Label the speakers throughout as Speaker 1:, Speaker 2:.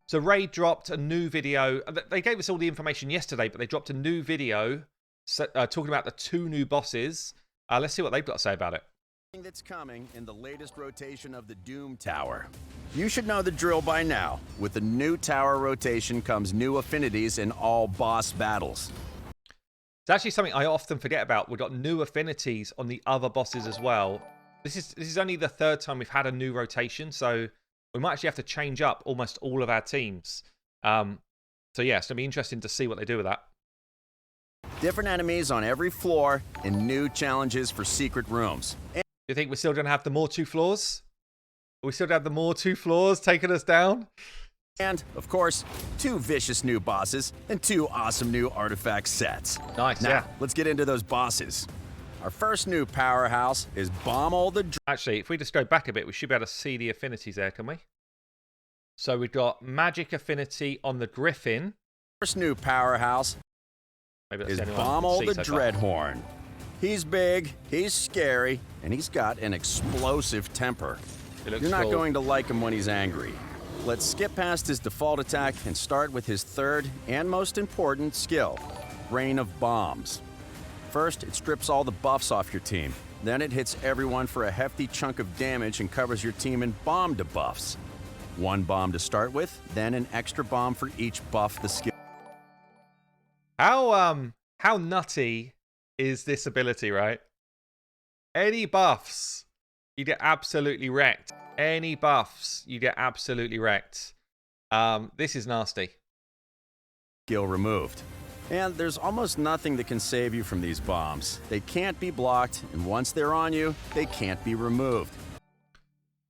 Speaker 1: So Raid dropped a new video. They gave us all the information yesterday, but they dropped a new video talking about the 2 new bosses. Let's see what they've got to say about it.
Speaker 2: That's coming in the latest rotation of the Doom Tower. You should know the drill by now. With the new tower rotation comes new affinities in all boss battles.
Speaker 1: It's actually something I often forget about. We've got new affinities on the other bosses as well. This is only the 3rd time we've had a new rotation, so we might actually have to change up almost all of our teams. So yeah, it's going to be interesting to see what they do with that.
Speaker 2: Different enemies on every floor and new challenges for secret rooms.
Speaker 1: You think we're still going to have the more 2 floors? We still have the more 2 floors taking us down?
Speaker 2: And, of course, 2 vicious new bosses and 2 awesome new artifact sets.
Speaker 1: Nice,
Speaker 2: now,
Speaker 1: yeah.
Speaker 2: Let's get into those bosses. Our first new powerhouse is Bommel the...
Speaker 1: Actually, if we just go back a bit, we should be able to see the affinities there, can we? So we've got magic affinity on the Griffin.
Speaker 2: First new powerhouse is Bommel the Dreadhorn. He's big, he's scary, and he's got an explosive temper. You're not going to like him when he's angry. Let's skip past his default attack and start with his 3rd and most important skill, Rain of Bombs. First, it strips all the buffs off your team. Then it hits everyone for a hefty chunk of damage and covers your team in bomb debuffs. 1 bomb to start with, then an extra bomb for each buff the skill.
Speaker 1: How nutty is this ability, right? Any buffs, you get absolutely wrecked. Any buffs, you get absolutely wrecked. This is nasty.
Speaker 2: Skill removed. And there's almost nothing that can save you from these bombs. They can't be blocked, and once they're on you, they can't be removed.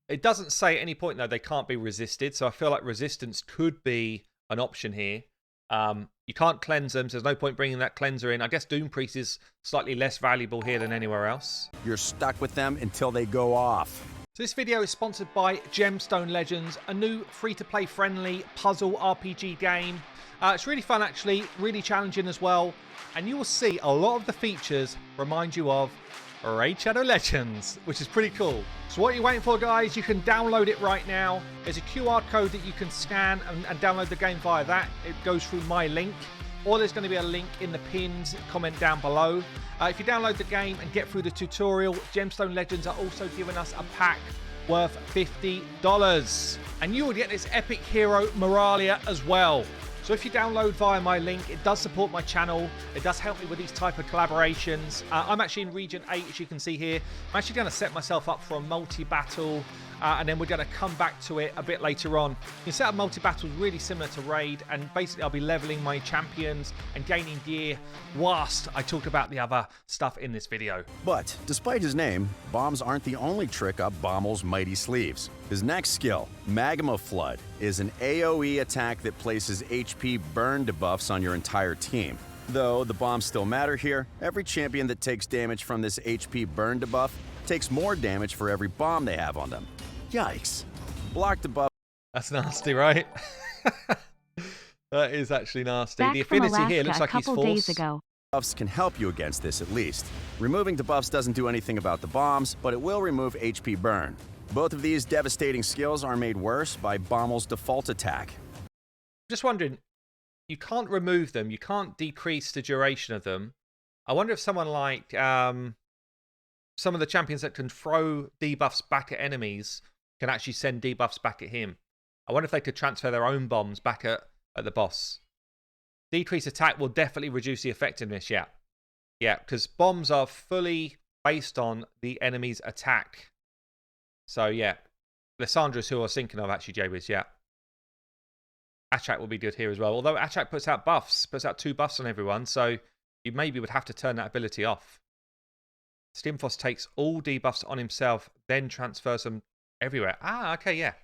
Speaker 1: It doesn't say at any point, though, they can't be resisted, so I feel like resistance could be an option here. You can't cleanse them, so there's no point bringing that cleanser in. I guess Doom Priest is slightly less valuable here than anywhere else.
Speaker 2: You're stuck with them until they go off.
Speaker 1: So this video is sponsored by Gemstone Legends, a new free-to-play friendly puzzle RPG game. It's really fun, actually, really challenging as well. And you will see a lot of the features remind you of Raid Shadow Legends, which is pretty cool. So what are you waiting for, guys? You can download it right now. There's a QR code that you can scan and download the game via that. It goes through my link, or there's going to be a link in the pinned comment down below. If you download the game and get through the tutorial, Gemstone Legends are also giving us a pack worth $50. And you will get this epic hero Moralia as well. So if you download via my link, it does support my channel. It does help me with these type of collaborations. I'm actually in Region 8, as you can see here. I'm actually going to set myself up for a multi-battle, and then we're going to come back to it a bit later on. You can set up multi-battles really similar to Raid, and basically I'll be leveling my champions and gaining gear whilst I talk about the other stuff in this video.
Speaker 2: But despite his name, bombs aren't the only trick up Bommel's mighty sleeves. His next skill, Magma Flood, is an AoE attack that places HP burn debuffs on your entire team. Though the bombs still matter here, every champion that takes damage from this HP burn debuff takes more damage for every bomb they have on them. Yikes. Block debuff.
Speaker 1: That's nasty, right? That is actually nasty.
Speaker 3: Back
Speaker 1: the affinity here looks like he's forced.
Speaker 3: days ago.
Speaker 2: Debuffs can help you against this at least. Removing debuffs doesn't do anything about the bombs, but it will remove HP burn. Both of these devastating skills are made worse by Bommel's default attack.
Speaker 1: Just wondering, you can't remove them, you can't decrease the duration of them. I wonder if someone like some of the champions that can throw debuffs back at enemies can actually send debuffs back at him. I wonder if they could transfer their own bombs back at the boss. Decrease attack will definitely reduce the effectiveness, yeah. Yeah, because bombs are fully based on the enemy's attack. So, yeah. Lyssandra's who I was thinking of, actually, Jaywiz, yeah. Achak will be good here as well. Although Achak puts out buffs, puts out 2 buffs on everyone, so you maybe would have to turn that ability off. Stimfos takes all debuffs on himself, then transfers them everywhere. Ah, okay, yeah.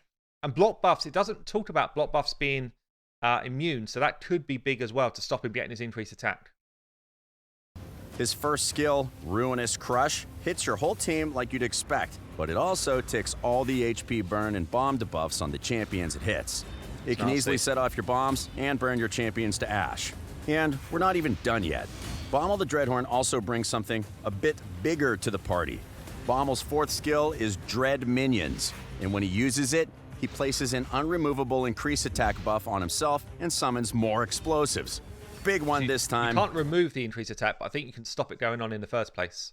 Speaker 1: And block buffs, it doesn't talk about block buffs being immune, so that could be big as well to stop him getting his increased attack.
Speaker 2: His first skill, Ruinous Crush, hits your whole team like you'd expect, but it also ticks all the HP burn and bomb debuffs on the champions it hits. It can easily set off your bombs and burn your champions to ash. And we're not even done yet. Bommel the Dreadhorn also brings something a bit bigger to the party. Bommel's 4th skill is Dread Minions, and when he uses it, he places an unremovable increase attack buff on himself and summons more explosives. Big one this time.
Speaker 1: You can't remove the increase attack, but I think you can stop it going on in the first place.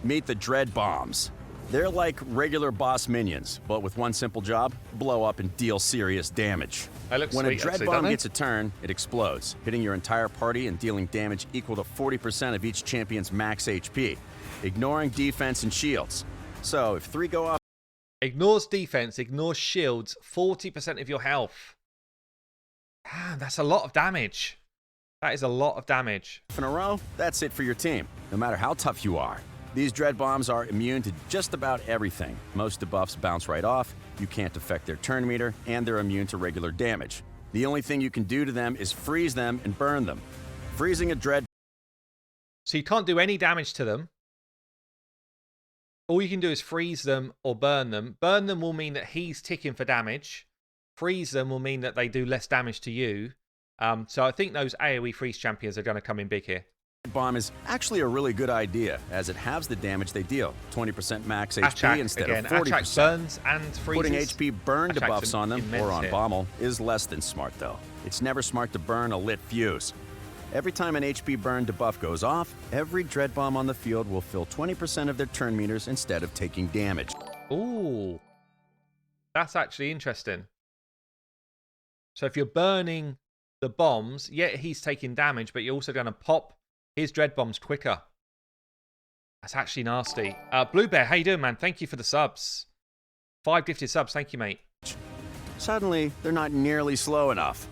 Speaker 2: Meet the Dread Bombs. They're like regular boss minions, but with one simple job: blow up and deal serious damage. When a Dread Bomb gets a turn, it explodes, hitting your entire party and dealing damage equal to 40% of each champion's max HP, ignoring defense and shields. So if 3 go off...
Speaker 1: Ignores defense, ignores shields, 40% of your health. Damn, that's a lot of damage. That is a lot of damage.
Speaker 2: In a row, that's it for your team, no matter how tough you are. These Dread Bombs are immune to just about everything. Most debuffs bounce right off, you can't affect their turn meter, and they're immune to regular damage. The only thing you can do to them is freeze them and burn them. Freezing a Dread...
Speaker 1: So you can't do any damage to them. All you can do is freeze them or burn them. Burn them will mean that he's ticking for damage. Freeze them will mean that they do less damage to you. So I think those AoE freeze champions are going to come in big here.
Speaker 2: Bomb is actually a really good idea, as it halves the damage they deal. 20% max HP instead of 40%.
Speaker 1: Achak burns and freezes.
Speaker 2: Putting HP burn debuffs on them, or on Bommel, is less than smart though. It's never smart to burn a lit fuse. Every time an HP burn debuff goes off, every Dread Bomb on the field will fill 20% of their turn meters instead of taking damage.
Speaker 1: Ooh. That's actually interesting. So if you're burning the bombs, yeah, he's taking damage, but you're also going to pop his Dread Bombs quicker. That's actually nasty. Blue Bear, how you doing, man? Thank you for the subs. 5 gifted subs. Thank you, mate.
Speaker 2: Suddenly, they're not nearly slow enough.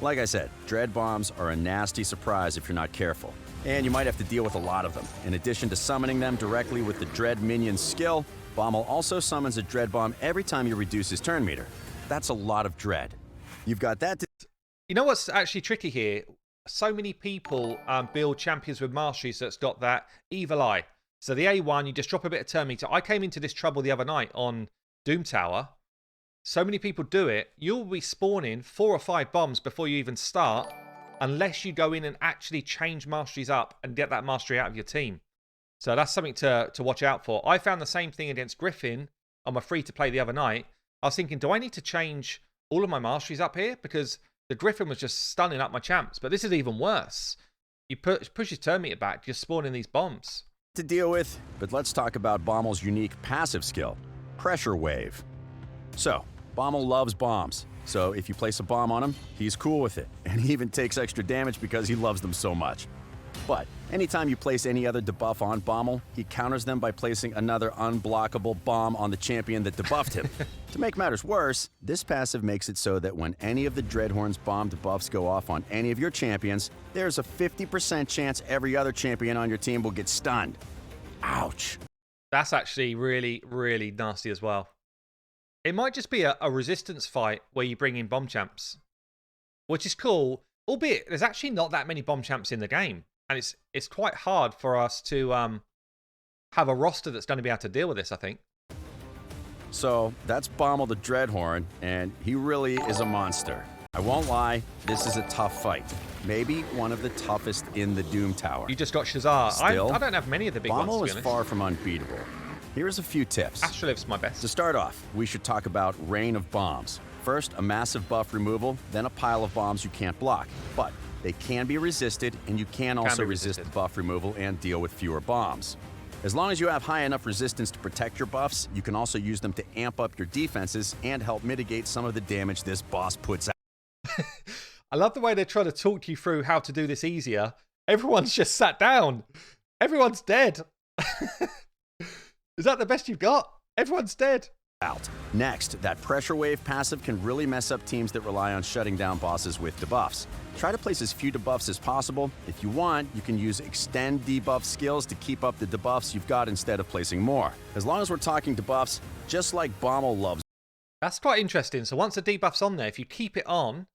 Speaker 2: Like I said, Dread Bombs are a nasty surprise if you're not careful. And you might have to deal with a lot of them. In addition to summoning them directly with the Dread Minion's skill, Bommel also summons a Dread Bomb every time you reduce his turn meter. That's a lot of Dread. You've got that to...
Speaker 1: You know what's actually tricky here? So many people build champions with masteries that's got that evil eye. So the A1, you just drop a bit of turn meter. I came into this trouble the other night on Doom Tower. So many people do it. You'll be spawning 4 or 5 bombs before you even start, unless you go in and actually change masteries up and get that mastery out of your team. So that's something to watch out for. I found the same thing against Griffin on my free-to-play the other night. I was thinking, do I need to change all of my masteries up here? Because the Griffin was just stunning up my champs. But this is even worse. You push his turn meter back, you're spawning these bombs.
Speaker 2: To deal with, but let's talk about Bommel's unique passive skill, Pressure Wave. So, Bommel loves bombs. So if you place a bomb on him, he's cool with it. And he even takes extra damage because he loves them so much. But anytime you place any other debuff on Bommel, he counters them by placing another unblockable bomb on the champion that debuffed him. To make matters worse, this passive makes it so that when any of the Dreadhorn's bomb debuffs go off on any of your champions, there's a 50% chance every other champion on your team will get stunned. Ouch.
Speaker 1: That's actually really, really nasty as well. It might just be a resistance fight where you bring in bomb champs, which is cool, albeit there's actually not that many bomb champs in the game. And it's quite hard for us to have a roster that's going to be able to deal with this, I think.
Speaker 2: So that's Bommel the Dreadhorn, and he really is a monster. I won't lie, this is a tough fight. Maybe one of the toughest in the Doom Tower.
Speaker 1: You just got Shazar.
Speaker 2: Still,
Speaker 1: I don't have many of the big ones, to be honest.
Speaker 2: Bommel is far from unbeatable. Here's a few tips.
Speaker 1: Astrolith's my best.
Speaker 2: To start off, we should talk about Rain of Bombs. First, a massive buff removal, then a pile of bombs you can't block. But they can be resisted, and you can also resist the buff removal and deal with fewer bombs. As long as you have high enough resistance to protect your buffs, you can also use them to amp up your defenses and help mitigate some of the damage this boss puts out.
Speaker 1: I love the way they're trying to talk you through how to do this easier. Everyone's just sat down. Everyone's dead. Is that the best you've got? Everyone's dead.
Speaker 2: Next, that Pressure Wave passive can really mess up teams that rely on shutting down bosses with debuffs. Try to place as few debuffs as possible. If you want, you can use extend debuff skills to keep up the debuffs you've got instead of placing more. As long as we're talking debuffs, just like Bommel loves.
Speaker 1: That's quite interesting. So once the debuff's on there, if you keep it on,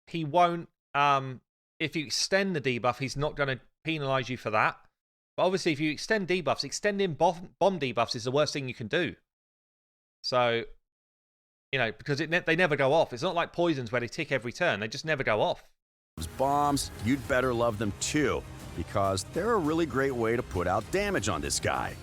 Speaker 1: he won't, if you extend the debuff, he's not going to penalize you for that. But obviously, if you extend debuffs, extending bomb debuffs is the worst thing you can do. So, you know, because they never go off. It's not like poisons where they tick every turn. They just never go off.
Speaker 2: Bombs, you'd better love them too, because they're a really great way to put out damage on this guy.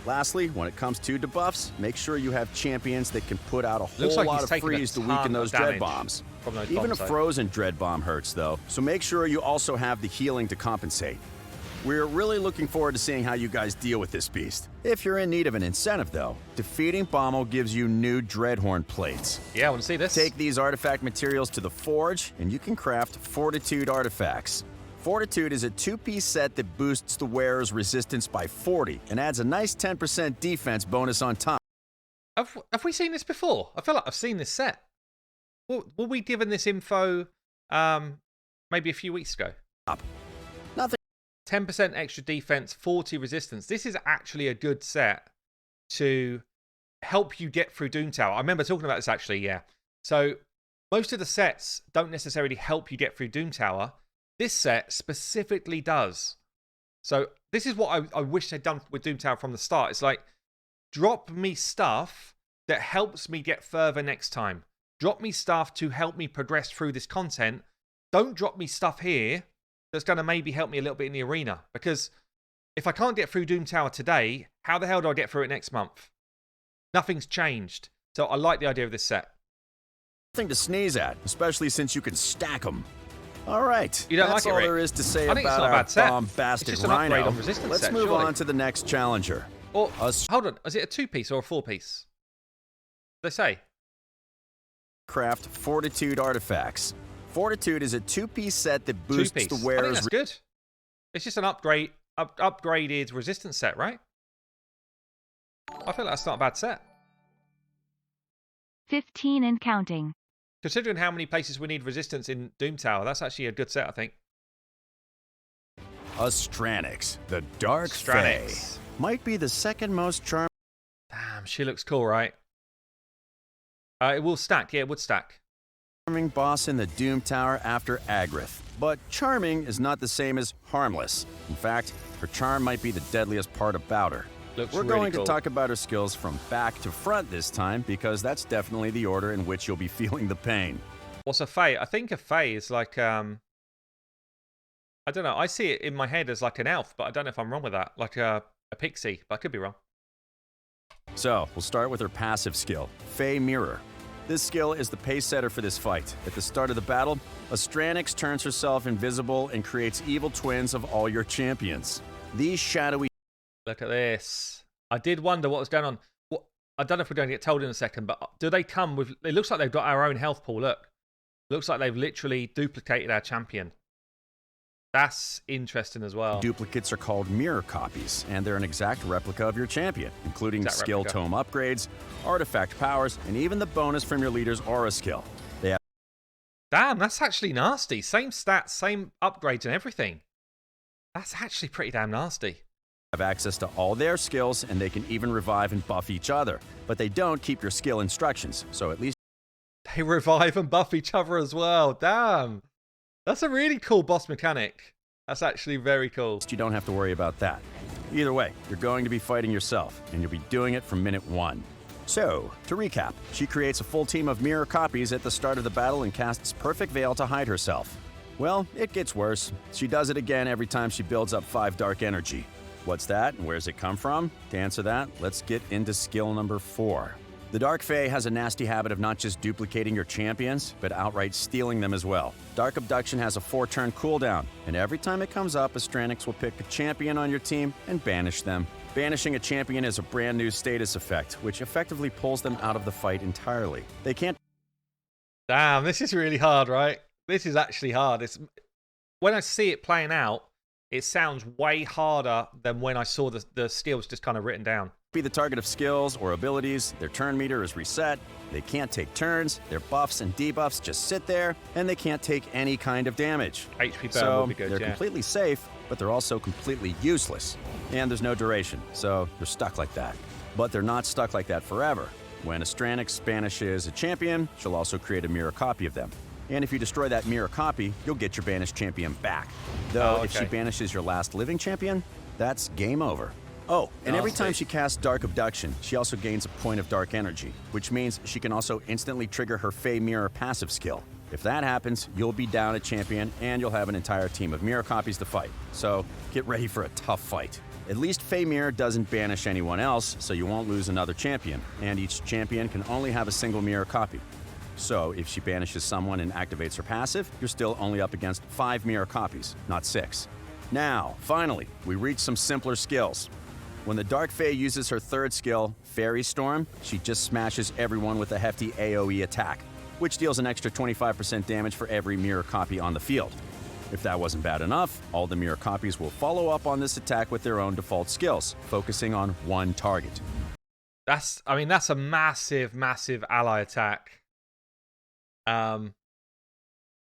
Speaker 2: Lastly, when it comes to debuffs, make sure you have champions that can put out a whole lot of freeze to weaken those dread bombs. Even a frozen dread bomb hurts, though, so make sure you also have the healing to compensate. We're really looking forward to seeing how you guys deal with this beast. If you're in need of an incentive, though, defeating Bommel gives you new Dreadhorn plates.
Speaker 1: Yeah, I want to see this.
Speaker 2: Take these artifact materials to the forge, and you can craft Fortitude artifacts. Fortitude is a 2-piece set that boosts the wearer's resistance by 40 and adds a nice 10% defense bonus on top.
Speaker 1: Have we seen this before? I feel like I've seen this set. Were we given this info maybe a few weeks ago?
Speaker 2: Nothing.
Speaker 1: 10% extra defense, 40 resistance. This is actually a good set to help you get through Doom Tower. I remember talking about this actually, yeah. So most of the sets don't necessarily help you get through Doom Tower. This set specifically does. So this is what I wish they'd done with Doom Tower from the start. It's like, drop me stuff that helps me get further next time. Drop me stuff to help me progress through this content. Don't drop me stuff here that's going to maybe help me a little bit in the arena. Because if I can't get through Doom Tower today, how the hell do I get through it next month? Nothing's changed. So I like the idea of this set.
Speaker 2: Nothing to sneeze at, especially since you can stack them. All right,
Speaker 1: you don't
Speaker 2: that's
Speaker 1: like it,
Speaker 2: all
Speaker 1: Rick?
Speaker 2: there is to say
Speaker 1: I think
Speaker 2: about
Speaker 1: it's not
Speaker 2: our bombastic Rhino. Let's move on to the next challenger.
Speaker 1: Or, hold on, is it a 2-piece or a 4-piece? They say.
Speaker 2: Craft Fortitude artifacts. Fortitude is a 2-piece set that boosts the wearer's...
Speaker 1: I think that's good. It's just an upgraded resistance set, right? I feel like that's not a bad set.
Speaker 3: 15 and counting.
Speaker 1: Considering how many places we need resistance in Doom Tower, that's actually a good set, I think.
Speaker 2: Astranix, the Dark Fae, might be the second most charming...
Speaker 1: Damn, she looks cool, right? It will stack, yeah, it would stack.
Speaker 2: Charming boss in the Doom Tower after Agrith. But charming is not the same as harmless. In fact, her charm might be the deadliest part about her. We're going to talk about her skills from back to front this time, because that's definitely the order in which you'll be feeling the pain.
Speaker 1: What's a Fae? I think a Fae is like, I don't know, I see it in my head as like an elf, but I don't know if I'm wrong with that. Like a pixie, but I could be wrong.
Speaker 2: So, we'll start with her passive skill, Fae Mirror. This skill is the pace setter for this fight. At the start of the battle, Astranix turns herself invisible and creates evil twins of all your champions. These shadowy...
Speaker 1: Look at this. I did wonder what was going on. I don't know if we're going to get told in a second, but do they come with... It looks like they've got our own health pool, look. Looks like they've literally duplicated our champion. That's interesting as well.
Speaker 2: Duplicates are called mirror copies, and they're an exact replica of your champion, including skill tome upgrades, artifact powers, and even the bonus from your leader's aura skill. They have...
Speaker 1: Damn, that's actually nasty. Same stats, same upgrades and everything. That's actually pretty damn nasty.
Speaker 2: Have access to all their skills, and they can even revive and buff each other. But they don't keep your skill instructions, so at least...
Speaker 1: They revive and buff each other as well. Damn. That's a really cool boss mechanic. That's actually very cool.
Speaker 2: You don't have to worry about that. Either way, you're going to be fighting yourself, and you'll be doing it from minute 1. So, to recap, she creates a full team of mirror copies at the start of the battle and casts Perfect Veil to hide herself. Well, it gets worse. She does it again every time she builds up 5 dark energy. What's that, and where's it come from? To answer that, let's get into skill number 4. The Dark Fae has a nasty habit of not just duplicating your champions, but outright stealing them as well. Dark Abduction has a 4-turn cooldown, and every time it comes up, Astranix will pick a champion on your team and banish them. Banishing a champion is a brand new status effect, which effectively pulls them out of the fight entirely. They can't...
Speaker 1: Damn, this is really hard, right? This is actually hard. When I see it playing out, it sounds way harder than when I saw the skills just kind of written down.
Speaker 2: Be the target of skills or abilities, their turn meter is reset, they can't take turns, their buffs and debuffs just sit there, and they can't take any kind of damage.
Speaker 1: HP burn will be good,
Speaker 2: they're completely safe, but they're also completely useless. And there's no duration, so they're stuck like that. But they're not stuck like that forever. When Astranix banishes a champion, she'll also create a mirror copy of them. And if you destroy that mirror copy, you'll get your banished champion back. Though, if she banishes your last living champion, that's game over. Oh, and every time she casts Dark Abduction, she also gains a point of dark energy, which means she can also instantly trigger her Fae Mirror passive skill. If that happens, you'll be down a champion, and you'll have an entire team of mirror copies to fight. So, get ready for a tough fight. At least Fey Mirror doesn't banish anyone else, so you won't lose another champion, and each champion can only have a single mirror copy. So if she banishes someone and activates her passive, you're still only up against 5 mirror copies, not 6. Now, finally, we reach some simpler skills. When the Dark Fae uses her third skill, Fairy Storm, she just smashes everyone with a hefty AoE attack, which deals an extra 25% damage for every mirror copy on the field. If that wasn't bad enough, all the mirror copies will follow up on this attack with their own default skills, focusing on one target.
Speaker 1: That's a massive, massive ally attack. Yeah,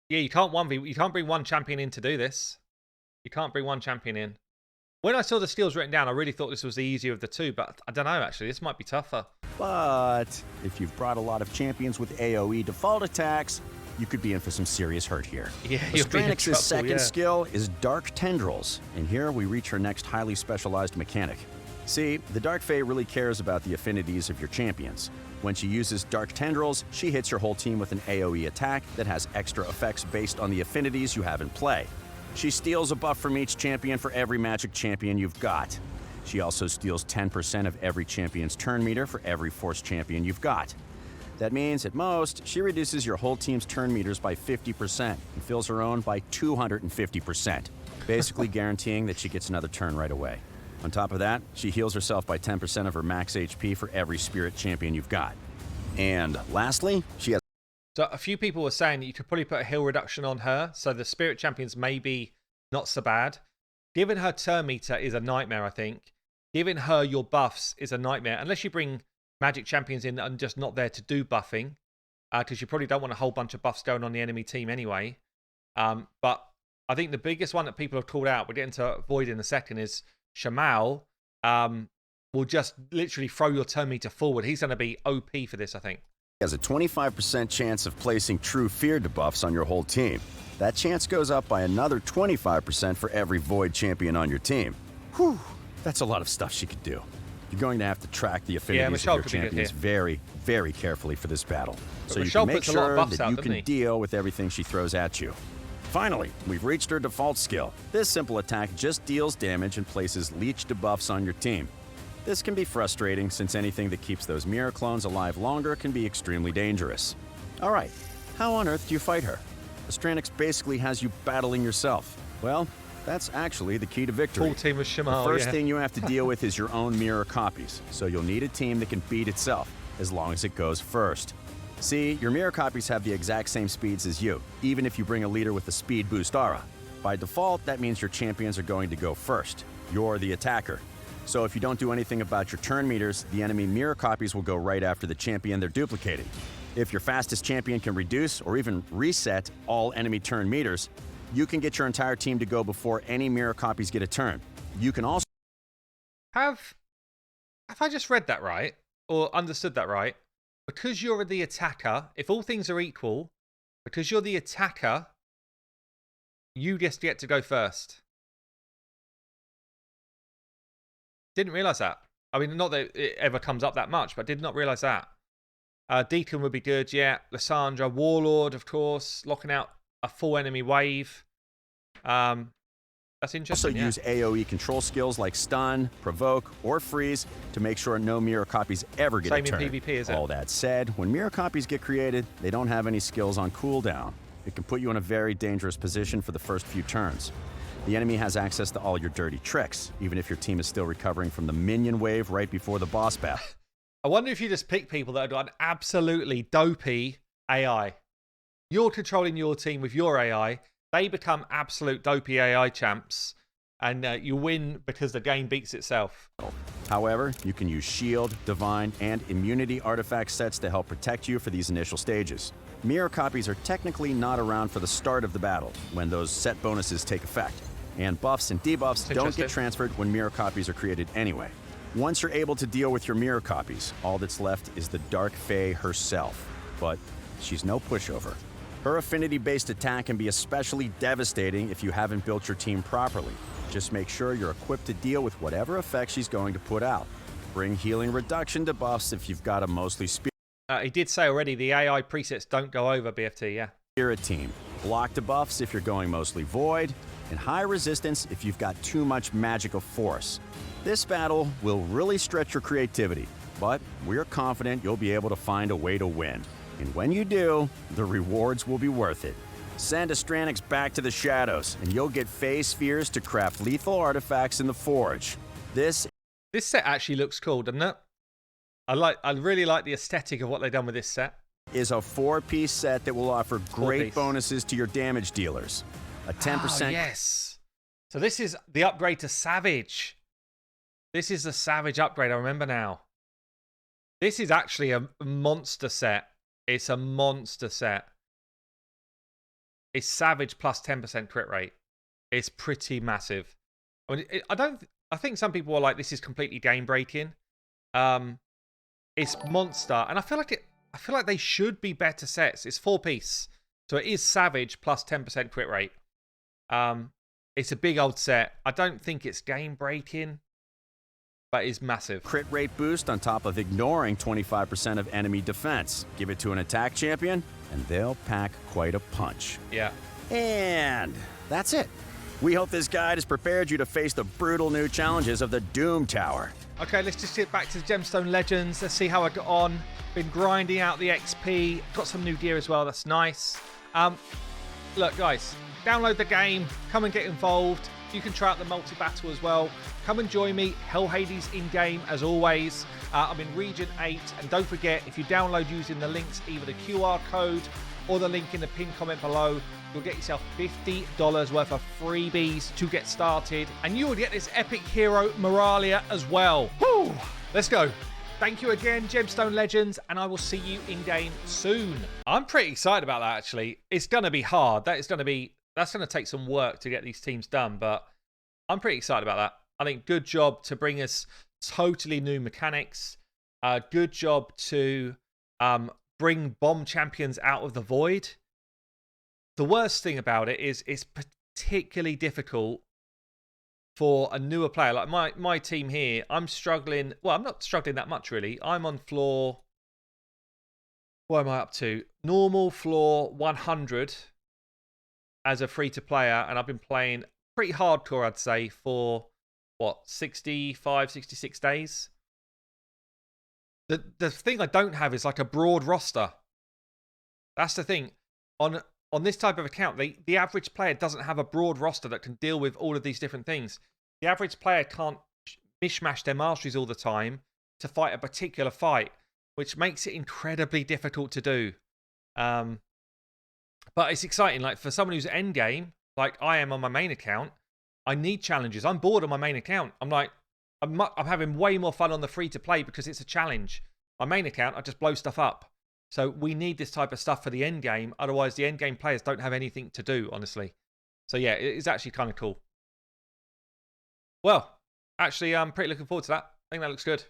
Speaker 1: you can't bring one champion in to do this. You can't bring one champion in. When I saw the skills written down, I really thought this was the easier of the two, but I don't know, actually. This might be tougher.
Speaker 2: But if you've brought a lot of champions with AoE default attacks, you could be in for some serious hurt here.
Speaker 1: Yeah, Stranix's
Speaker 2: second skill is Dark Tendrils, and here we reach her next highly specialized mechanic. See, the Dark Fae really cares about the affinities of your champions. When she uses Dark Tendrils, she hits your whole team with an AoE attack that has extra effects based on the affinities you have in play. She steals a buff from each champion for every magic champion you've got. She also steals 10% of every champion's turn meter for every force champion you've got. That means, at most, she reduces your whole team's turn meters by 50% and fills her own by 250%, basically guaranteeing that she gets another turn right away. On top of that, she heals herself by 10% of her max HP for every spirit champion you've got. And lastly, she has...
Speaker 1: So a few people were saying that you could probably put a heal reduction on her, so the spirit champions may be not so bad. Giving her turn meter is a nightmare, I think. Giving her your buffs is a nightmare, unless you bring magic champions in and just not there to do buffing, because you probably don't want a whole bunch of buffs going on the enemy team anyway. But I think the biggest one that people have called out, we'll get into Void in a second, is Shamal will just literally throw your turn meter forward. He's going to be OP for this, I think.
Speaker 2: Has a 25% chance of placing true fear debuffs on your whole team. That chance goes up by another 25% for every Void champion on your team. Whew, that's a lot of stuff she could do. You're going to have to track the affinities of your champions very, very carefully for this battle, so you can make sure that you can deal with everything she throws at you. Finally, we've reached her default skill. This simple attack just deals damage and places leech debuffs on your team. This can be frustrating, since anything that keeps those mirror clones alive longer can be extremely dangerous. Alright, how on earth do you fight her? Stranix basically has you battling yourself. Well, that's actually the key to victory.
Speaker 1: Full team of Shamal,
Speaker 2: the first thing you have to deal with is your own mirror copies, so you'll need a team that can beat itself, as long as it goes first. See, your mirror copies have the exact same speeds as you, even if you bring a leader with a speed boost aura. By default, that means your champions are going to go first. You're the attacker. So if you don't do anything about your turn meters, the enemy mirror copies will go right after the champion they're duplicating. If your fastest champion can reduce or even reset all enemy turn meters, you can get your entire team to go before any mirror copies get a turn. You can also...
Speaker 1: Have I just read that right? Or understood that right? Because you're the attacker, if all things are equal, because you're the attacker, you just get to go first. Didn't realise that. I mean, not that it ever comes up that much, but did not realise that. Deacon would be good, yeah. Lysandra, Warlord, of course. Locking out a full enemy wave. That's interesting.
Speaker 2: Also use AoE control skills like Stun, Provoke, or Freeze to make sure no mirror copies ever get a turn.
Speaker 1: Same in PvP, is it?
Speaker 2: All that said, when mirror copies get created, they don't have any skills on cooldown. It can put you in a very dangerous position for the first few turns. The enemy has access to all your dirty tricks, even if your team is still recovering from the minion wave right before the boss battle.
Speaker 1: I wonder if you just pick people that have got an absolutely dopey AI. You're controlling your team with your AI. They become absolute dopey AI champs, and you win because the game beats itself.
Speaker 2: However, you can use Shield, Divine, and Immunity artifact sets to help protect you for these initial stages. Mirror copies are technically not around for the start of the battle, when those set bonuses take effect. And buffs and debuffs don't get transferred when mirror copies are created anyway. Once you're able to deal with your mirror copies, all that's left is the Dark Fae herself. But she's no pushover. Her affinity-based attack can be especially devastating if you haven't built your team properly. Just make sure you're equipped to deal with whatever effect she's going to put out. Bring healing reduction debuffs if you've got a mostly
Speaker 1: he did say already the AI presets don't go over BFT, yeah.
Speaker 2: Spirit team. Block debuffs if you're going mostly Void. and high resistance if you've got too much magical force. This battle will really stretch your creativity, but we're confident you'll be able to find a way to win. And when you do, the rewards will be worth it. Send Astranix back to the shadows, and you'll get phase spheres to craft lethal artifacts in the forge. This
Speaker 1: set actually looks cool, doesn't it? I really like the aesthetic of what they've done with this set.
Speaker 2: Is a 4-piece set that will offer great bonuses to your damage dealers. A 10%.
Speaker 1: Oh, yes. So this is the upgrade to Savage. This is the Savage upgrade, I remember now. This is actually a monster set. It's a monster set. It's Savage plus 10% crit rate. It's pretty massive. I mean, I think some people are like, this is completely game breaking. It's monster, and I feel like they should be better sets. It's 4-piece, so it is Savage plus 10% crit rate. It's a big old set. I don't think it's game breaking, but it's massive.
Speaker 2: Crit rate boost on top of ignoring 25% of enemy defense. Give it to an attack champion, and they'll pack quite a punch.
Speaker 1: Yeah.
Speaker 2: And that's it. We hope this guide has prepared you to face the brutal new challenges of the Doom Tower.
Speaker 1: Okay, let's just get back to the Gemstone Legends. Let's see how I got on. Been grinding out the XP. Got some new gear as well. That's nice. Look, guys, download the game. Come and get involved. You can try out the multi-battle as well. Come and join me. Hell Hades in-game, as always. I'm in Region 8. And don't forget, if you download using the links, either the QR code or the link in the pinned comment below, you'll get yourself $50 worth of freebies to get started. And you will get this epic hero, Moralia, as well. Woo! Let's go. Thank you again, Gemstone Legends, and I will see you in-game soon. I'm pretty excited about that, actually. It's going to be hard. That's going to take some work to get these teams done, but I'm pretty excited about that. I think good job to bring us totally new mechanics. Good job to bring bomb champions out of the void. The worst thing about it is it's particularly difficult for a newer player. Like my team here, I'm struggling. Well, I'm not struggling that much, really. I'm on floor... What am I up to? Normal floor 100 as a free-to-player, and I've been playing pretty hardcore, I'd say, for, 65, 66 days? The thing I don't have is like a broad roster. That's the thing. On this type of account, the average player doesn't have a broad roster that can deal with all of these different things. The average player can't mishmash their masteries all the time to fight a particular fight, which makes it incredibly difficult to do. But it's exciting. Like, for someone who's endgame, like I am on my main account, I need challenges. I'm bored on my main account. I'm having way more fun on the free-to-play because it's a challenge. My main account, I just blow stuff up. So we need this type of stuff for the end game. Otherwise, the end game players don't have anything to do, honestly. So yeah, it's actually kind of cool. Well, actually, I'm pretty looking forward to that. I think that looks good.